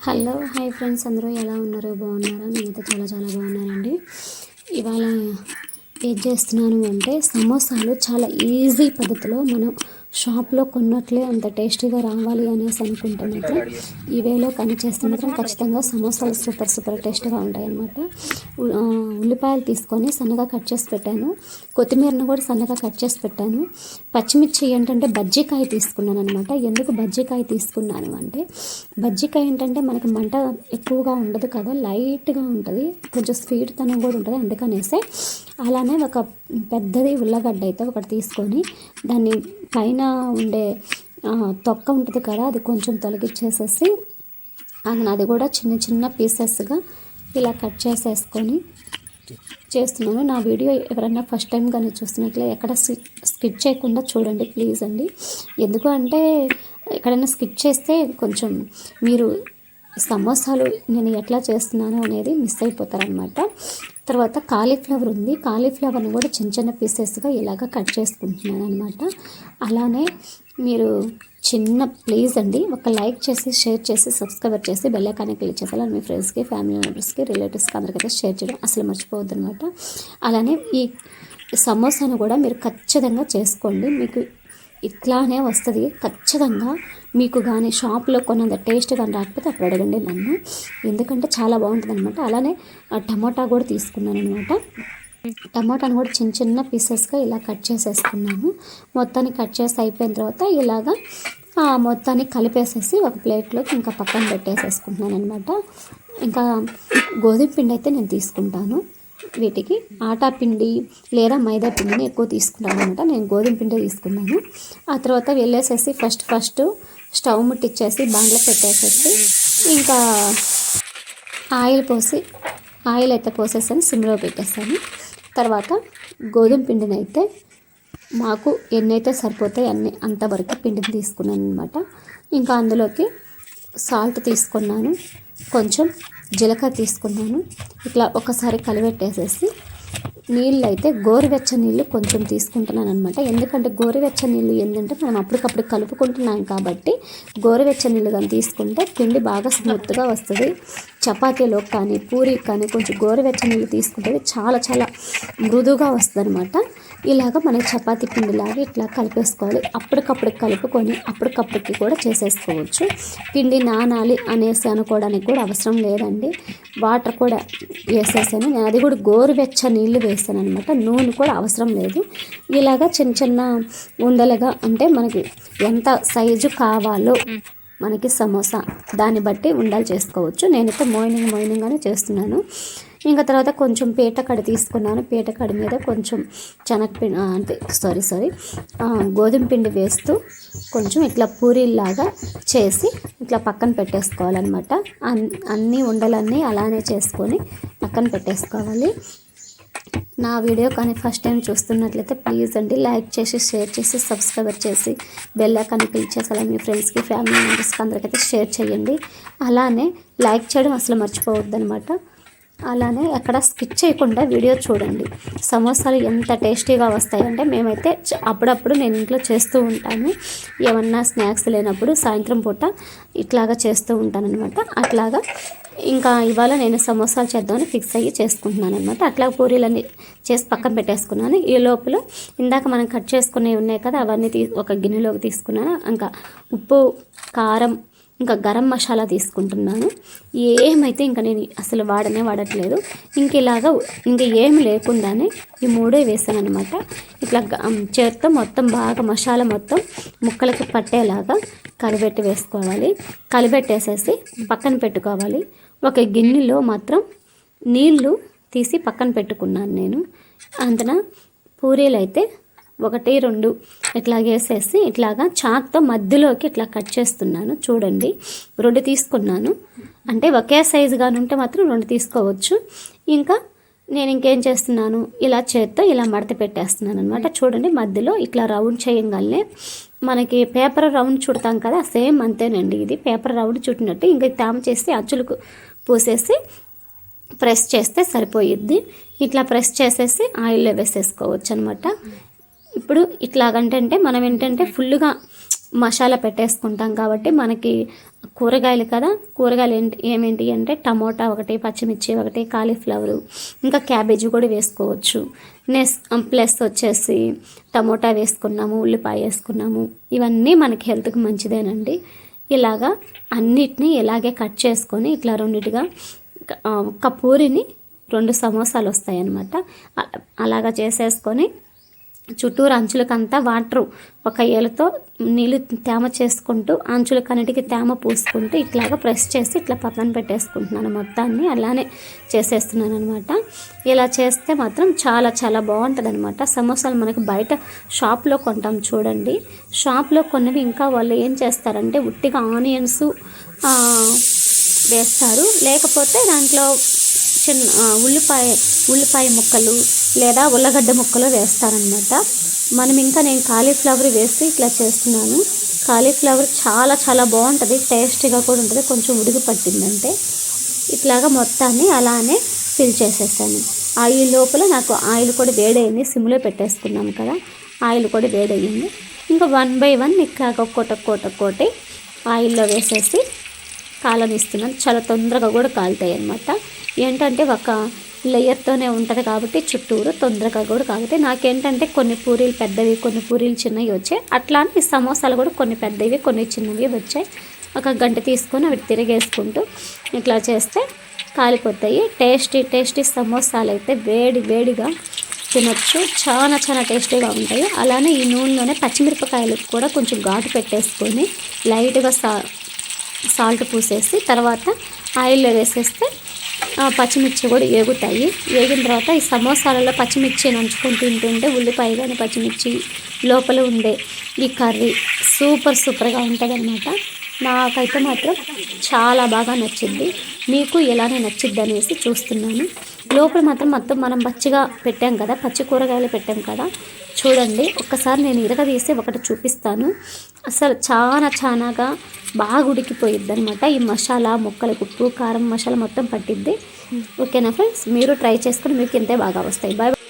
Hello hi friends, అందరూ ఎలా ఉన్నారు? బాగున్నారా? నేనైతే చాలా చాలా బాగున్నానండి. ఇవాళ ఏం చేస్తున్నాను అంటే సమోసాలు చాలా ఈజీ పద్ధతిలో మనం షాప్లో కొన్నట్లే అంత టేస్టీగా రావాలి అనేసి అనుకుంటే మాత్రం ఈ వేలో కానీ చేస్తే మాత్రం ఖచ్చితంగా సమోసాలు సూపర్ సూపర్ టేస్ట్గా ఉంటాయి అన్నమాట. ఉల్లిపాయలు తీసుకొని సన్నగా కట్ చేసి పెట్టాను, కొత్తిమీరను కూడా సన్నగా కట్ చేసి పెట్టాను. పచ్చిమిర్చి ఏంటంటే బజ్జీకాయ తీసుకున్నాను అనమాట. ఎందుకు బజ్జీకాయ తీసుకున్నాను అంటే బజ్జీకాయ ఏంటంటే మనకి మంట ఎక్కువగా ఉండదు కదా, లైట్గా ఉంటుంది, కొంచెం స్వీట్ తనం కూడా ఉంటుంది. అందుకనేసి అలానే ఒక పెద్దది ఉల్లగడ్డ అయితే ఒకటి తీసుకొని దాన్ని పైన ఉండే తొక్క ఉంటుంది కదా, అది కొంచెం తొలగించేసేసి అది కూడా చిన్న చిన్న పీసెస్గా ఇలా కట్ చేసేసుకొని చేస్తున్నాను. నా వీడియో ఎవరైనా ఫస్ట్ టైం కానీ చూస్తున్నట్లే ఎక్కడ స్కిప్ చేయకుండా చూడండి ప్లీజ్ అండి. ఎందుకు అంటే ఎక్కడైనా స్కిప్ చేస్తే కొంచెం మీరు సమోసాలు నేను ఎట్లా చేస్తున్నాను అనేది మిస్ అయిపోతారనమాట. తర్వాత కాలీఫ్లవర్ ఉంది, కాలీఫ్లవర్ని కూడా చిన్న చిన్న పీసెస్గా ఇలాగ కట్ చేసుకుంటున్నాను అనమాట. అలానే మీరు చిన్న ప్లీజ్ అండి, ఒక లైక్ చేసి షేర్ చేసి సబ్స్క్రైబ్ చేసి బెల్ ఐకాన్ క్లిక్ చేయాలి. మీ ఫ్రెండ్స్కి, ఫ్యామిలీ మెంబర్స్కి, రిలేటివ్స్కి అందరికైతే షేర్ చేయడం అసలు మర్చిపోవద్దు అనమాట. అలానే ఈ సమోసాను కూడా మీరు ఖచ్చితంగా చేసుకోండి, మీకు ఇట్లానే వస్తుంది ఖచ్చితంగా. మీకు కానీ షాప్లో కొన్నంత టేస్ట్ కానీ రాకపోతే అప్పుడు అడగండి నన్ను, ఎందుకంటే చాలా బాగుంటుంది అనమాట. అలానే టమాటా కూడా తీసుకున్నాను అనమాట. టమాటాను కూడా చిన్న చిన్న పీసెస్గా ఇలా కట్ చేసేసుకున్నాను. మొత్తాన్ని కట్ చేసి అయిపోయిన తర్వాత ఇలాగా మొత్తాన్ని కలిపేసేసి ఒక ప్లేట్లోకి ఇంకా పక్కన పెట్టేసేసుకుంటున్నాను అనమాట. ఇంకా గోధుమ పిండి అయితే నేను తీసుకుంటాను, వీటికి ఆటా పిండి లేదా మైదా పిండిని ఎక్కువ తీసుకున్నాను అనమాట. నేను గోధుమ పిండి తీసుకున్నాను. ఆ తర్వాత వెళ్ళేసేసి ఫస్ట్ స్టవ్ ముట్టించేసి బాండ్లో పెట్టేసేసి ఇంకా ఆయిల్ అయితే పోసేసాను, సిమ్లో పెట్టేసాను. తర్వాత గోధుమ పిండిని అయితే మాకు ఎన్నైతే సరిపోతాయి అంతవరకు పిండిని తీసుకున్నాను అనమాట. ఇంకా అందులోకి సాల్ట్ తీసుకున్నాను, కొంచెం జీలకర్ర తీసుకున్నాను. ఇట్లా ఒకసారి కలిపెట్టేసేసి నీళ్ళు అయితే గోరువెచ్చని నీళ్ళు కొంచెం తీసుకుంటున్నాను అనమాట. ఎందుకంటే గోరువెచ్చని నీళ్ళు ఏంటంటే మనం అప్పటికప్పుడు కలుపుకుంటున్నాం కాబట్టి గోరువెచ్చని నీళ్ళు కానీ తీసుకుంటే పిండి బాగా స్మూత్గా వస్తుంది. చపాతీలో కానీ పూరి కానీ కొంచెం గోరువెచ్చని నీళ్ళు తీసుకుంటే చాలా చాలా మృదువుగా వస్తుంది అనమాట. ఇలాగ మనకి చపాతీ పిండిలాగా ఇట్లా కలిపేసుకోవాలి. అప్పటికప్పుడు కలుపుకొని అప్పటికప్పటికి కూడా చేసేసుకోవచ్చు. పిండి నానాలి అనేసి అనుకోవడానికి కూడా అవసరం లేదండి. వాటర్ కూడా వేసేసాను నేను, అది కూడా గోరువెచ్చ నీళ్ళు వేసాను అనమాట. నూనె కూడా అవసరం లేదు. ఇలాగ చిన్న చిన్న ఉండలుగా అంటే మనకి ఎంత సైజు కావాలో మనకి సమోసా దాన్ని బట్టి ఉండాలి చేసుకోవచ్చు. నేనైతే మోయినింగ్గానే చేస్తున్నాను. ఇంకా తర్వాత కొంచెం పీటకడి తీసుకున్నాను. పీటకడి మీద కొంచెం శనగపిండి అంటే గోధుమ పిండి వేస్తూ కొంచెం ఇట్లా పూరీలాగా చేసి ఇట్లా పక్కన పెట్టేసుకోవాలన్నమాట. అన్ని ఉండలన్నీ అలానే చేసుకొని పక్కన పెట్టేసుకోవాలి. నా వీడియో కానీ ఫస్ట్ టైం చూస్తున్నట్లయితే ప్లీజ్ అండి లైక్ చేసి షేర్ చేసి సబ్స్క్రైబ్ చేసి బెల్ ఐకాన్ క్లిక్ చేసి అలా మీ ఫ్రెండ్స్కి, ఫ్యామిలీ మెంబర్స్కి అందరికైతే షేర్ చేయండి. అలానే లైక్ చేయడం అసలు మర్చిపోవద్దు అనమాట. అలానే ఎక్కడ స్కిప్ చేయకుండా వీడియో చూడండి. సమోసాలు ఎంత టేస్టీగా వస్తాయంటే మేమైతే అప్పుడప్పుడు నేను ఇంట్లో చేస్తూ ఉంటాను. ఏమన్నా స్నాక్స్ లేనప్పుడు సాయంత్రం పూట ఇట్లాగా చేస్తూ ఉంటాను అనమాట. అట్లాగా ఇంకా ఇవాళ నేను సమోసాలు చేద్దామని ఫిక్స్ అయ్యి చేసుకుంటున్నాను అనమాట. అట్లా పూరీలన్నీ చేసి పక్కన పెట్టేసుకున్నాను. ఈ లోపల ఇందాక మనం కట్ చేసుకునేవి ఉన్నాయి కదా, అవన్నీ ఒక గిన్నెలోకి తీసుకున్నాను. ఇంకా ఉప్పు, కారం, ఇంకా గరం మసాలా తీసుకుంటున్నాను. ఏమైతే ఇంకా నేను అసలు వాడట్లేదు. ఇంకా ఏమి లేకుండానే ఈ మూడే వేసాను అనమాట. ఇట్లా చేత్తో మొత్తం బాగా మసాలా మొత్తం ముక్కలకి పట్టేలాగా కలిపెట్టి వేసుకోవాలి. కలిపెట్టేసేసి పక్కన పెట్టుకోవాలి. ఒక గిన్నెలో మాత్రం నీళ్లు తీసి పక్కన పెట్టుకున్నాను నేను. అంతన పూరీలు అయితే 1, 2 ఇట్లా వేసేసి ఇట్లాగా చాక్తో మధ్యలోకి ఇట్లా కట్ చేస్తున్నాను. చూడండి 2 తీసుకున్నాను. అంటే ఒకే సైజుగానే ఉంటే మాత్రం 2 తీసుకోవచ్చు. ఇంకా నేను ఇంకేం చేస్తున్నాను, ఇలా చేత్తో ఇలా మడత పెట్టేస్తున్నాను అనమాట. చూడండి మధ్యలో ఇట్లా రౌండ్ చేయగానే మనకి పేపర్ రౌండ్ చుడతాం కదా, సేమ్ అంతేనండి. ఇది పేపర్ రౌండ్ చుట్టినట్టు ఇంకా తేమ చేసి అచ్చులకు పూసేసి ప్రెస్ చేస్తే సరిపోయిద్ది. ఇట్లా ప్రెస్ చేసేసి ఆయిల్లో వేసేసుకోవచ్చు అనమాట. ఇప్పుడు ఇట్లాగంటే మనం ఏంటంటే ఫుల్గా మసాలా పెట్టేసుకుంటాం కాబట్టి మనకి కూరగాయలు కదా, కూరగాయలు ఏమేంటి అంటే టమోటా ఒకటి, పచ్చిమిర్చి ఒకటి, కాలీఫ్లవరు, ఇంకా క్యాబేజీ కూడా వేసుకోవచ్చు. ప్లస్ వచ్చేసి టమోటా వేసుకున్నాము, ఉల్లిపాయ వేసుకున్నాము. ఇవన్నీ మనకి హెల్త్కి మంచిదేనండి. ఇలాగా అన్నిటినీ ఇలాగే కట్ చేసుకొని ఇట్లా రెండిటిగా ఒక పూరిని 2 సమోసాలు వస్తాయన్నమాట. అలాగా చేసేసుకొని చుట్టూరు అంచులకంతా వాటరు ఒక ఏలుతో నీళ్ళు తేమ చేసుకుంటూ అంచులకన్నిటికి తేమ పూసుకుంటూ ఇట్లాగా ప్రెస్ చేసి ఇట్లా పక్కన పెట్టేసుకుంటున్నాను. మొత్తాన్ని అలానే చేసేస్తున్నాను అనమాట. ఇలా చేస్తే మాత్రం చాలా చాలా బాగుంటుంది అనమాట. సమోసాలు మనకు బయట షాప్లో కొంటాం చూడండి. షాప్లో కొన్నవి ఇంకా వాళ్ళు ఏం చేస్తారంటే ఉట్టిగా ఆనియన్స్ వేస్తారు, లేకపోతే దాంట్లో చిన్న ఉల్లిపాయ ముక్కలు లేదా ఉల్లగడ్డ ముక్కలు వేస్తారనమాట. నేను కాలీఫ్లవర్ వేసి ఇట్లా చేస్తున్నాను. కాలీఫ్లవర్ చాలా చాలా బాగుంటుంది, టేస్టీగా కూడా ఉంటుంది. కొంచెం ఉడికి పట్టిందంటే ఇట్లాగా మొత్తాన్ని అలానే ఫిల్ చేసేసాను. ఈ లోపల నాకు ఆయిల్ కూడా వేడయింది, సిమ్లో పెట్టేసుకున్నాము కదా, ఆయిల్ కూడా వేడయ్యింది. ఇంకా 1 by 1 ఇట్లాగ ఒక్కోటి ఆయిల్లో వేసేసి కాలనిస్తున్నాను. చాలా తొందరగా కూడా కాలుతాయి అన్నమాట. ఏంటంటే ఒక లేయర్తోనే ఉంటుంది కాబట్టి చుట్టూరు తొందరగా కూడా కాలుతాయి. నాకేంటంటే కొన్ని పూరీలు పెద్దవి, కొన్ని పూరీలు చిన్నవి వచ్చాయి. అట్లానే ఈ సమోసాలు కూడా కొన్ని పెద్దవి, కొన్ని చిన్నవి వచ్చాయి. ఒక గంట తీసుకొని అవి తిరిగేసుకుంటూ ఇట్లా చేస్తే కాలిపోతాయి. టేస్టీ సమోసాలు అయితే వేడిగా తినొచ్చు. చాలా చాలా టేస్టీగా ఉంటాయి. అలానే ఈ నూనెలోనే పచ్చిమిరపకాయలకు కూడా కొంచెం ఘాటు పెట్టేసుకొని లైట్గా సాల్ట్ పూసేసి తర్వాత ఆయిల్లో వేసేస్తే పచ్చిమిర్చి కూడా ఏగుతాయి. ఏగిన తర్వాత ఈ సమోసాలలో పచ్చిమిర్చి నంచుకొని తింటుంటే ఉల్లిపాయ కానీ పచ్చిమిర్చి లోపల ఉండే ఈ కర్రీ సూపర్గా ఉంటుంది అనమాట. నాకైతే మాత్రం చాలా బాగా నచ్చింది. మీకు ఎలానే నచ్చిద్ది అనేసి చూస్తున్నాను. లోపల మొత్తం మనం పచ్చిగా పెట్టాం కదా, పచ్చి కూరగాయలు పెట్టాం కదా, చూడండి. ఒక్కసారి నేను ఇరగదీసి ఒకటి చూపిస్తాను. అసలు చాలాగా బాగా ఉడికిపోయిద్ది అనమాట. ఈ మసాలా ముక్కలకు ఉప్పు కారం మసాలా మొత్తం పట్టిద్ది. ఓకేనా ఫ్రెండ్స్, మీరు ట్రై చేసుకొని మీకు ఇంతే బాగా వస్తాయి. బాయ్.